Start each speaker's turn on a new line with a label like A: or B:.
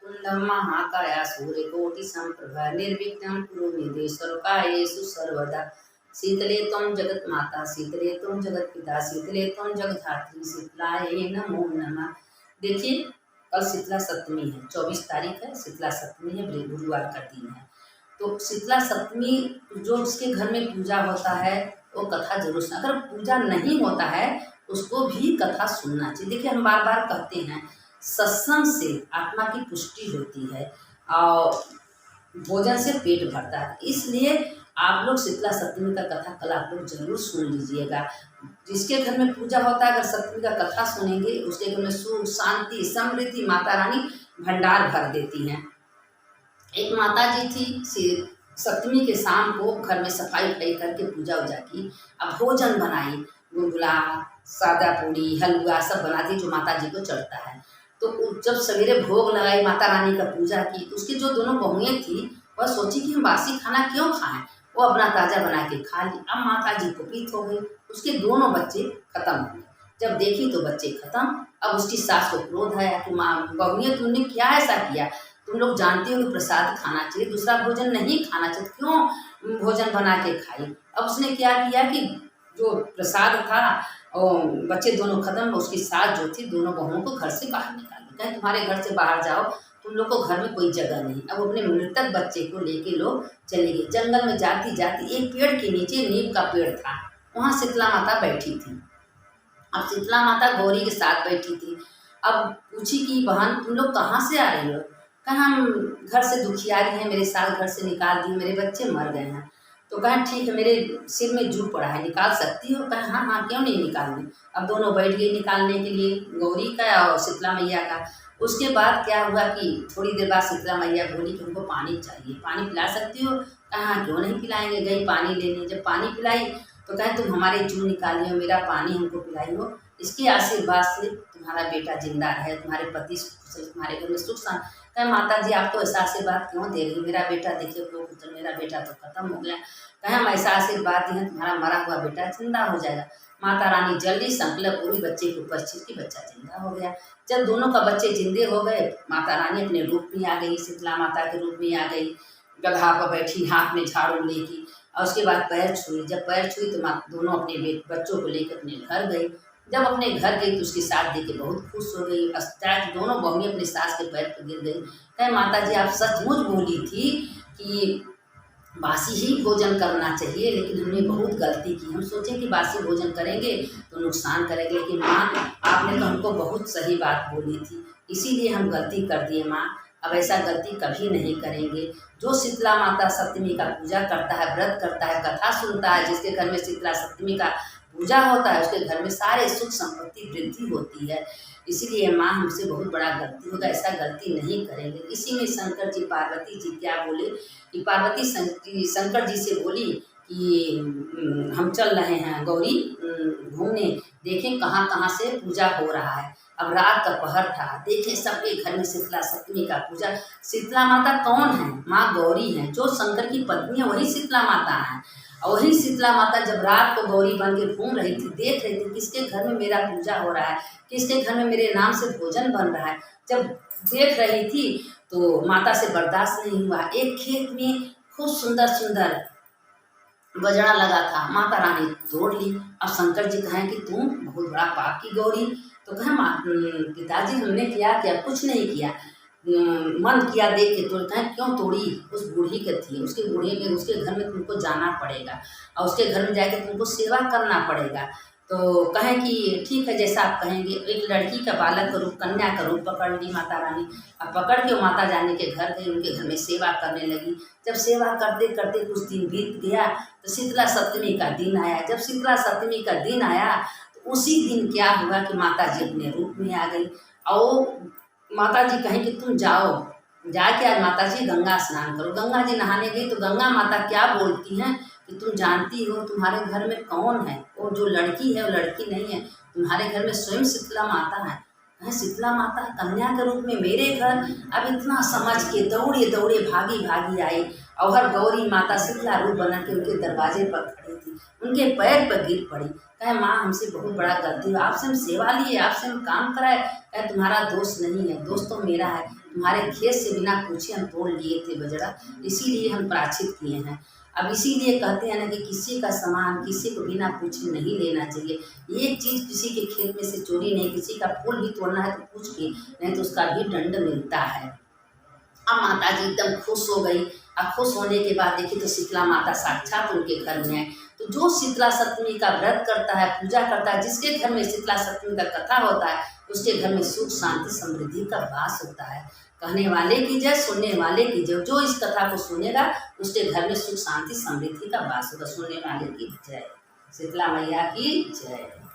A: वक्रतुण्डं महाकाय सूर्यकोटिसम्प्रभा निर्विघ्नं कुरु मे देव सर्वकार्येषु सर्वदा। शीतले त्वं जगन्माता शीतले त्वं जगत्पिता शीतले त्वं जगद्धात्री शीतलाय नमो नमः। देखिए कल शीतला सप्तमी है, 24 तारीख है, शीतला सप्तमी है, गुरुवार का दिन है। तो शीतला सप्तमी जो उसके घर में पूजा होता है वो कथा जरूर सुना। अगर पूजा नहीं होता है उसको भी कथा सुनना चाहिए। देखिए हम बार बार कहते हैं सत्संग से आत्मा की पुष्टि होती है और भोजन से पेट भरता है। इसलिए आप लोग शीतला सप्तमी का कथा कल आप लोग जरूर सुन लीजिएगा। जिसके घर में पूजा होता है अगर सप्तमी का कथा सुनेंगे उसके घर में सुख शांति समृद्धि माता रानी भंडार भर देती हैं। एक माता जी थी, सप्तमी के शाम को घर में सफाई वफाई करके पूजा वूजा की, अब भोजन बनाई, गुलगुला सादा पूड़ी हलवा सब बनाती जो माता जी को चढ़ता है। तो जब सवेरे भोग लगाई माता रानी का पूजा की तो उसकी जो दोनों बहुएं थी वह सोची कि हम बासी खाना क्यों खाएं, वो अपना ताज़ा बना के खा ली। अब माता जी कुपित हो गई, उसके दोनों बच्चे खत्म हो गए। जब देखी तो बच्चे खत्म। अब उसकी सास को क्रोध आया कि माँ बहुएं तुमने क्या ऐसा किया, तुम लोग जानते हो कि प्रसाद खाना चाहिए, दूसरा भोजन नहीं खाना चाहिए, क्यों भोजन बना के खाई। अब उसने क्या किया कि जो प्रसाद था और बच्चे दोनों खत्म, उसकी सास जो थी दोनों बहुओं को घर से बाहर निकाली, कहे तुम्हारे घर से बाहर जाओ, तुम लोग को घर में कोई जगह नहीं। अब अपने मृतक बच्चे को लेके लोग चले गए। जंगल में जाती जाती एक पेड़ के नीचे नीम का पेड़ था, वहाँ शीतला माता बैठी थी। अब शीतला माता गौरी के साथ बैठी थी। अब पूछी कि बहन तुम लोग कहाँ से आ रही हो, कहा हम घर से दुखियारी हैं, मेरे सास घर से निकाल दी, मेरे बच्चे मर गए हैं। तो कहा ठीक है मेरे सिर में जू पड़ा है, निकाल सकती हो। कहा हाँ हाँ क्यों नहीं निकालनी। अब दोनों बैठ गए निकालने के लिए, गौरी का और शीतला मैया का। उसके बाद क्या हुआ कि थोड़ी देर बाद शीतला मैया बोली कि हमको पानी चाहिए, पानी पिला सकती हो। कहा हाँ क्यों नहीं पिलाएंगे। गई पानी लेने, जब पानी पिलाई तो कहे तुम हमारे जू निकाली हो, मेरा पानी हमको पिलाई हो, इसके आशीर्वाद से तुम्हारा बेटा जिंदा रहे, तुम्हारे पति तुम्हारे घर में सुख शांति। कहे माता जी आप तो ऐसा आशीर्वाद क्यों दे रही, मेरा बेटा देखिए तो मेरा बेटा तो खत्म हो गया। कहे हम ऐसा आशीर्वाद दिए तुम्हारा मरा हुआ बेटा जिंदा हो जाएगा। माता रानी जल्दी संकल्प पूरी बच्चे के ऊपर छिड़की, बच्चा जिंदा हो गया। जब दोनों का बच्चे जिंदे हो गए माता रानी अपने रूप में आ गई, शीतला माता के रूप में आ गई, गधा पर बैठी हाथ में झाड़ू लेके, और उसके बाद पैर छुई। जब पैर छुई तो दोनों अपने बच्चों को लेकर अपने घर गई। जब अपने घर गई तो उसकी सास देख के बहुत खुश हो गई। दोनों बहुएं अपनी सास के पैर पर गिर गई। कहे माता जी आप सचमुच बोली थी कि बासी ही भोजन करना चाहिए, लेकिन हमने बहुत गलती की। हम सोचे कि बासी भोजन करेंगे तो नुकसान करेंगे, लेकिन माँ आपने तो हमको बहुत सही बात बोली थी, इसीलिए हम गलती कर दिए माँ, अब ऐसा गलती कभी नहीं करेंगे। जो शीतला माता सप्तमी का पूजा करता है, व्रत करता है, कथा सुनता है, जिसके घर में शीतला सप्तमी का पूजा होता है उसके घर में सारे सुख संपत्ति वृद्धि होती है। इसीलिए माँ हमसे बहुत बड़ा गलती होगा, ऐसा गलती नहीं करेंगे। इसी में शंकर जी पार्वती जी क्या बोले कि पार्वती शंकर जी से बोली कि हम चल रहे हैं गौरी घूमने, देखें कहाँ कहाँ से पूजा हो रहा है। अब रात का पहर था, देखें सबके घर में शीतला सप्तमी का पूजा। शीतला माता कौन है, माँ गौरी है, जो शंकर की पत्नी है वही शीतला माता है। और वही शीतला माता जब रात को गौरी बन के घूम रही थी, देख रही थी किसके घर में मेरा पूजा हो रहा है, किसके घर में मेरे नाम से भोजन बन रहा है। जब देख रही थी तो माता से बर्दाश्त नहीं हुआ। एक खेत में खूब सुंदर सुंदर गजरा लगा था, माता रानी तोड़ ली। अब शंकर जी कहें कि तुम बहुत बड़ा पाप की गौरी। तो कहे पिताजी हमने क्या किया, कुछ नहीं किया, मन किया देख के तोड़। कहें क्यों तोड़ी, उस बूढ़ी के थी, उसके बूढ़े में उसके घर में तुमको जाना पड़ेगा और उसके घर में जाकर तुमको सेवा करना पड़ेगा। तो कहें कि ठीक है जैसा आप कहेंगे। एक लड़की का बालक का रूप, कन्या का रूप पकड़ ली माता रानी। अब पकड़ के माता रानी के घर गई, उनके घर में सेवा करने लगी। जब सेवा करते करते कुछ दिन बीत गया तो शीतला सप्तमी का दिन आया। जब शीतला सप्तमी का दिन आया तो उसी दिन क्या हुआ कि माता जी अपने रूप में आ गई। और माता जी कहें कि तुम जाओ, जाके आज माता जी गंगा स्नान करो। गंगा जी नहाने गई तो गंगा माता क्या बोलती हैं कि तुम जानती हो तुम्हारे घर में कौन है, वो जो लड़की है वो लड़की नहीं है, तुम्हारे घर में स्वयं शीतला माता है। शीतला माता कन्या के रूप में मेरे घर। अब इतना समझ के दौड़े दौड़े भागी भागी आई और हर गौरी माता शीतला रूप बना के उनके दरवाजे पर खड़ी थी, उनके पैर पर गिर पड़ी। कहे माँ हमसे बहुत बड़ा गलती हुआ, आपसे हम सेवा लिए, आपसे हम काम कराए। कहे तुम्हारा दोष नहीं है, दोष तो मेरा है, तुम्हारे खेत से बिना पूछे हम तोड़ लिए थे बजड़ा, इसीलिए हम प्रायश्चित किए हैं। अब इसीलिए कहते हैं ना कि किसी का सामान किसी को बिना पूछे नहीं लेना चाहिए। एक चीज़ किसी के खेत में से चोरी नहीं, किसी का फूल भी तोड़ना है तो पूछ के, नहीं तो उसका भी दंड मिलता है। अब माता जी एकदम खुश हो गई। अब खुश होने के बाद देखी तो शीतला माता साक्षात उनके घर में है। तो जो शीतला सप्तमी का व्रत करता है, पूजा करता है, जिसके घर में शीतला सप्तमी का कथा होता है, उसके घर में सुख शांति समृद्धि का वास होता है। कहने वाले की जय, सुनने वाले की जय। जो इस कथा को सुनेगा उसके घर में सुख शांति समृद्धि का वास होगा। सुनने वाले की जय, शीतला मैया की जय।